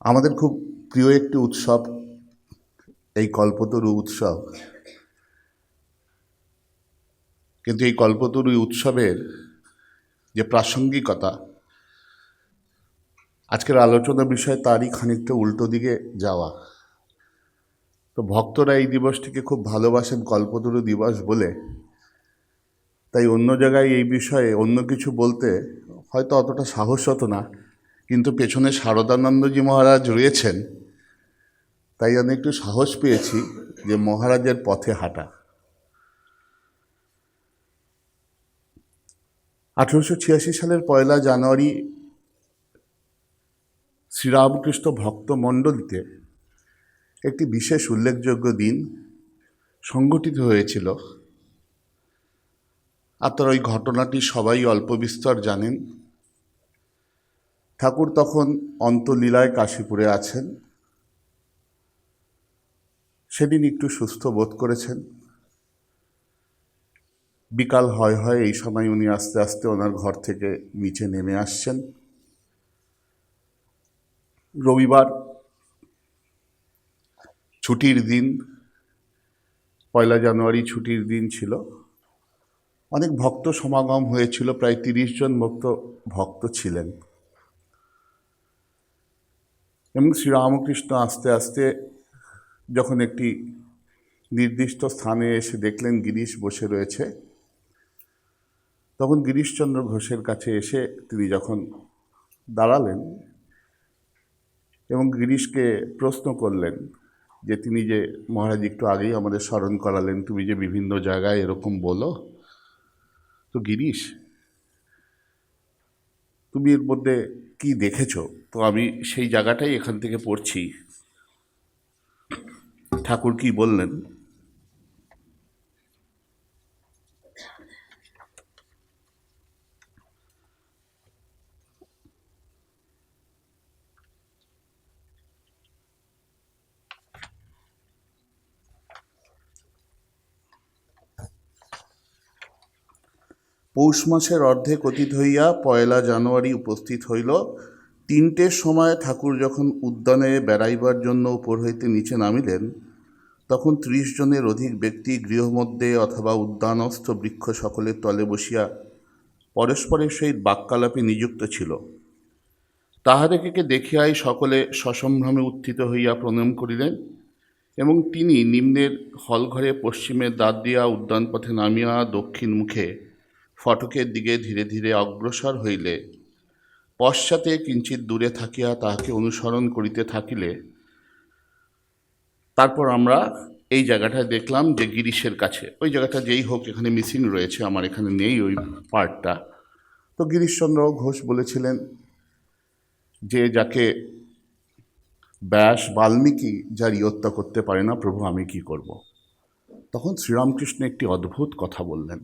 আমাদের খুব প্রিয় একটি উৎসব এই কল্পতরু উৎসব। কিন্তু এই কল্পতরু উৎসবের যে প্রাসঙ্গিকতা, আজকের আলোচনার বিষয় তারই খানিকটা উল্টো দিকে যাওয়া। তো ভক্তরা এই দিবসটিকে খুব ভালোবাসেন কল্পতরু দিবস বলে, তাই অন্য জায়গায় এই বিষয়ে অন্য কিছু বলতে হয়তো অতটা সাহস হতো না, কিন্তু পেছনে শারদানন্দজি মহারাজ রয়েছেন, তাই আমি একটু সাহস পেয়েছি যে মহারাজের পথে হাঁটা। 1886 সালের 1 জানুয়ারি শ্রীরামকৃষ্ণ ভক্তমণ্ডলীতে একটি বিশেষ উল্লেখযোগ্য দিন সংঘটিত হয়েছিল। আপনারা ওই ঘটনাটি সবাই অল্প বিস্তর জানেন। ঠাকুর তখন অন্তলীলায় কাশীপুরে আছেন। সেদিন একটু সুস্থ বোধ করেছেন। বিকাল হয় এই সময় উনি আস্তে আস্তে ওনার ঘর থেকে নিচে নেমে আসছেন। রবিবার, ছুটির দিন, 1 জানুয়ারি ছুটির দিন ছিল। অনেক ভক্ত সমাগম হয়েছিল, প্রায় 30 জন ভক্ত ছিলেন। এবং শ্রীরামকৃষ্ণ আস্তে আস্তে যখন একটি নির্দিষ্ট স্থানে এসে দেখলেন গিরিশ বসে রয়েছে, তখন গিরিশচন্দ্র ঘোষের কাছে এসে তিনি যখন দাঁড়ালেন এবং গিরিশকে প্রশ্ন করলেন যে তিনি যে মহারাজ একটু আগেই আমাদের স্মরণ করালেন, তুমি যে বিভিন্ন জায়গায় এরকম বলো, তো গিরিশ তুমি এর মধ্যে কি দেখেছো? তো আমি সেই জায়গাটাই এখান থেকে পড়ছি। ঠাকুর কি বললেন? পৌষ মাসের অর্ধেক অতীত হইয়া 1 জানুয়ারি উপস্থিত হইল। 3টের সময় ঠাকুর যখন উদ্যানে বেড়াইবার জন্য উপর হইতে নিচে নামিলেন, তখন 30 জনের অধিক ব্যক্তি গৃহমধ্যে অথবা উদ্যানস্থ বৃক্ষ সকলের তলে বসিয়া পরস্পরের সহিত বাক্যালাপে নিযুক্ত ছিল। তাহাদিগকে দেখিয়াই সকলে সসম্ভ্রমে উত্থিত হইয়া প্রণাম করিলেন এবং তিনি নিম্নের হলঘরে পশ্চিমের দ্বার দিয়া উদ্যানপথে নামিয়া দক্ষিণ মুখে ফটকের দিকে ধীরে ধীরে অগ্রসর হইলে, পশ্চাতে কিঞ্চিত দূরে থাকিয়া তাহাকে অনুসরণ করিতে থাকিলে, তারপর আমরা এই জায়গাটায় দেখলাম যে গিরিশের কাছে, ওই জায়গাটা যেই হোক এখানে মিসিং রয়েছে, আমার এখানে নেই ওই পার্টটা। তো গিরিশচন্দ্র ঘোষ বলেছিলেন যে যাকে ব্যাস বাল্মীকি যার ইয়ত্তা করতে পারে না, প্রভু আমি কি করব? তখন শ্রীরামকৃষ্ণ একটি অদ্ভুত কথা বললেন,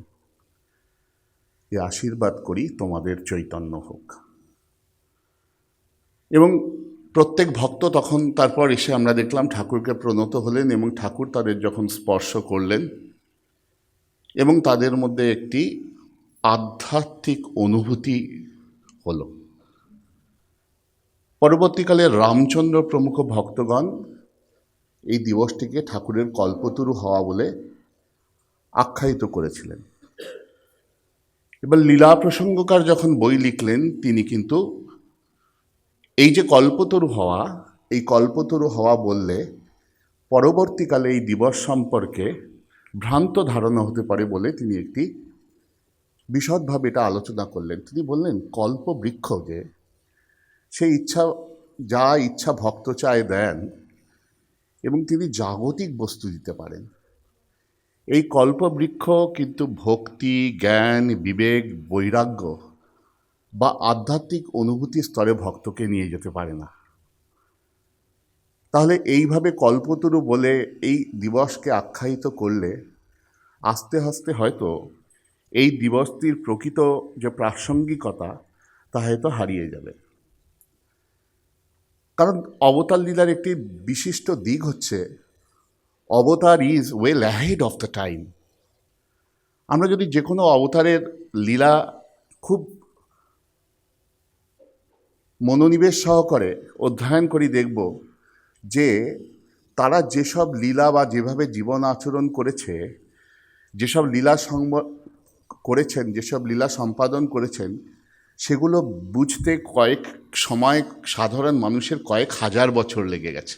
যে আশীর্বাদ করি তোমাদের চৈতন্য হোক। এবং প্রত্যেক ভক্ত তখন তারপর এসে আমরা দেখলাম ঠাকুরকে প্রণত হলেন এবং ঠাকুর তাদের যখন স্পর্শ করলেন এবং তাদের মধ্যে একটি আধ্যাত্মিক অনুভূতি হলো। পরবর্তীকালে রামচন্দ্র প্রমুখ ভক্তগণ এই দিবসটিকে ঠাকুরের কল্পতরু হওয়া বলে আখ্যায়িত করেছিলেন। এবার লীলা প্রসঙ্গকার যখন বই লিখলেন, তিনি কিন্তু এই যে কল্পতরু হওয়া, এই কল্পতরু হওয়া বললে পরবর্তীকালে এই দিবস সম্পর্কে ভ্রান্ত ধারণা হতে পারে বলে তিনি একটি বিশদভাবে এটা আলোচনা করলেন। তিনি বললেন কল্প বৃক্ষ যে সেই যা ইচ্ছা ভক্ত চায় দেন এবং তিনি জাগতিক বস্তু দিতে পারেন। এই কল্পবৃক্ষ কিন্তু ভক্তি, জ্ঞান, বিবেক, বৈরাগ্য বা আধ্যাত্মিক অনুভূতি স্তরে ভক্তকে নিয়ে যেতে পারে না। তাহলে এইভাবে কল্পতরু বলে এই দিবসকে আখ্যায়িত করলে আস্তে আস্তে হয়তো এই দিবসটির প্রকৃত যে প্রাসঙ্গিকতা তা হয়তো হারিয়ে যাবে। কারণ অবতার লীলার একটি বিশিষ্ট দিক হচ্ছে অবতার is well ahead of the time. আমরা যদি যে কোনো অবতারের লীলা খুব মনোনিবেশ সহকারে অধ্যয়ন করি দেখব যে তারা যেসব লীলা বা যেভাবে জীবন আচরণ করেছে, যেসব লীলা করেছেন, যেসব লীলা সম্পাদন করেছেন, সেগুলো বুঝতে সাধারণ মানুষের কয়েক হাজার বছর লেগে গেছে।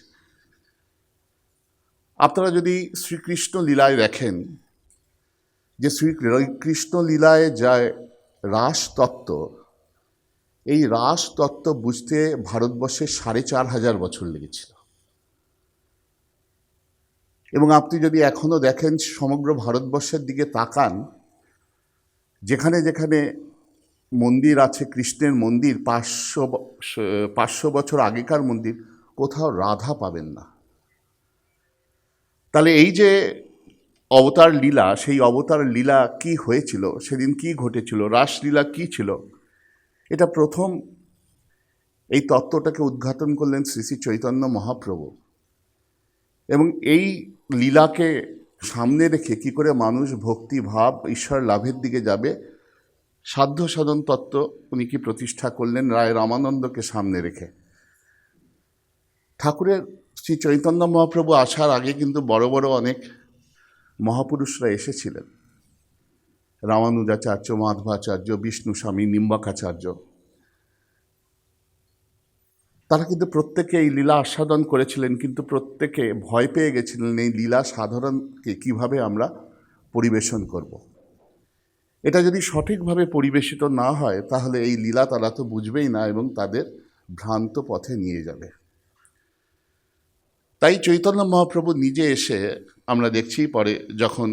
আপনারা যদি শ্রীকৃষ্ণ লীলায় দেখেন যে শ্রীকৃষ্ণ লীলায় যায় রাসতত্ত্ব, এই রাসতত্ত্ব বুঝতে ভারতবর্ষে 4,500 বছর লেগেছিল। এবং আপনি যদি এখনও দেখেন, সমগ্র ভারতবর্ষের দিকে তাকান, যেখানে যেখানে মন্দির আছে, কৃষ্ণের মন্দির 500 বছর আগেকার মন্দির, কোথাও রাধা পাবেন না। তাহলে এই যে অবতার লীলা, সেই অবতার লীলা কি হয়েছিল, সেদিন কি ঘটেছিল, রাসলীলা কি ছিল, এটা প্রথম এই তত্ত্বটাকে উদ্ঘাটন করলেন শ্রী শ্রী চৈতন্য মহাপ্রভু। এবং এই লীলাকে সামনে রেখে কি করে মানুষ ভক্তি ভাব ঈশ্বর লাভের দিকে যাবে, সাধ্য সাধন তত্ত্ব উনি কি প্রতিষ্ঠা করলেন রায় রামানন্দকে সামনে রেখে। ঠাকুরের শ্রী চৈতন্য মহাপ্রভু আসার আগে কিন্তু বড় বড় অনেক মহাপুরুষরা এসেছিলেন, রামানুজাচার্য, মাধবাচার্য, বিষ্ণু স্বামী, নিম্বাকাচার্য। তারা কিন্তু প্রত্যেকে এই লীলা আস্বাদন করেছিলেন, কিন্তু প্রত্যেকে ভয় পেয়ে গেছিলেন এই লীলা সাধারণকে কিভাবে আমরা পরিবেশন করব। এটা যদি সঠিকভাবে পরিবেশিত না হয়, তাহলে এই লীলা তারা তো বুঝবেই না এবং তাদের ভ্রান্ত পথে নিয়ে যাবে। তাই চৈতন্য মহাপ্রভু নিজে এসে, আমরা দেখছি পরে যখন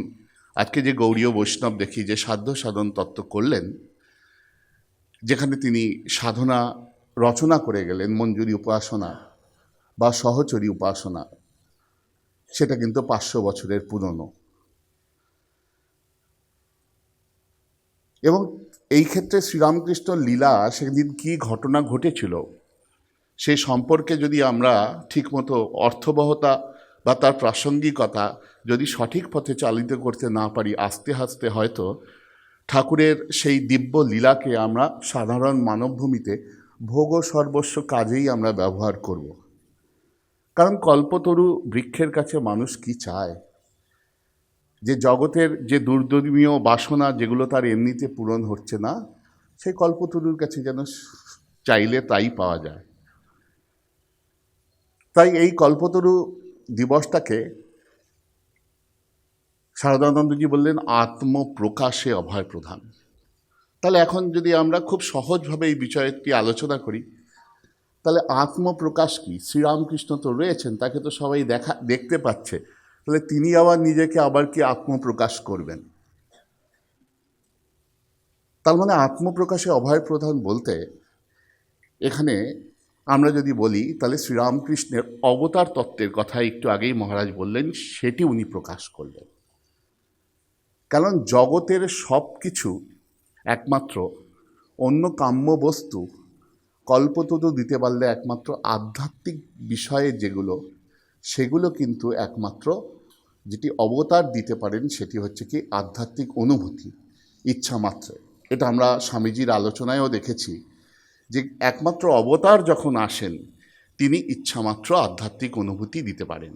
আজকে যে গৌড়ীয় বৈষ্ণব দেখি যে সাধ্য সাধন তত্ত্ব করলেন, যেখানে তিনি সাধনা রচনা করে গেলেন, মঞ্জুরি উপাসনা বা সহচরী উপাসনা, সেটা কিন্তু 500 বছরের পুরনো। এবং এই ক্ষেত্রে শ্রীরামকৃষ্ণ লীলা সেদিন কি ঘটনা ঘটেছিল সেই সম্পর্কে যদি আমরা ঠিকমতো অর্থবহতা বা তার প্রাসঙ্গিকতা যদি সঠিক পথে চালিত করতে না পারি, আস্তে আস্তে হয়তো ঠাকুরের সেই দিব্য লীলাকে আমরা সাধারণ মানবভূমিতে ভোগ ও সর্বস্ব কাজেই আমরা ব্যবহার করব। কারণ কল্পতরু বৃক্ষের কাছে মানুষ কি চায়, যে জগতের যে দুর্দমীয় বাসনা যেগুলো তার এমনিতে পূরণ হচ্ছে না, সেই কল্পতরুর কাছে যেন চাইলে তাই পাওয়া যায়। তাই এই কল্পতরু দিবসটাকে শারদানন্দজি বললেন আত্মপ্রকাশে অভয় প্রধান। তাহলে এখন যদি আমরা খুব সহজভাবে এই বিষয়টি আলোচনা করি, তাহলে আত্মপ্রকাশ কি? শ্রীরামকৃষ্ণ তো রয়েছেন, তাকে তো সবাই দেখতে পাচ্ছে, তাহলে তিনি আবার নিজেকে আবার কি আত্মপ্রকাশ করবেন? তার মানে আত্মপ্রকাশে অভয় প্রধান বলতে এখানে আমরা যদি বলি, তাহলে শ্রীরামকৃষ্ণের অবতার তত্ত্বের কথা একটু আগেই মহারাজ বললেন, সেটি উনি প্রকাশ করলেন। কারণ জগতের সব কিছু একমাত্র অন্য কাম্য বস্তু কল্পতরু দিতে পারলে একমাত্র আধ্যাত্মিক বিষয়ে যেগুলো, সেগুলো কিন্তু একমাত্র যেটি অবতার দিতে পারেন সেটি হচ্ছে কি আধ্যাত্মিক অনুভূতি, ইচ্ছা মাত্র। এটা আমরা স্বামীজির আলোচনায়ও দেখেছি যে একমাত্র অবতার যখন আসেন তিনি ইচ্ছামাত্র আধ্যাত্মিক অনুভূতি দিতে পারেন।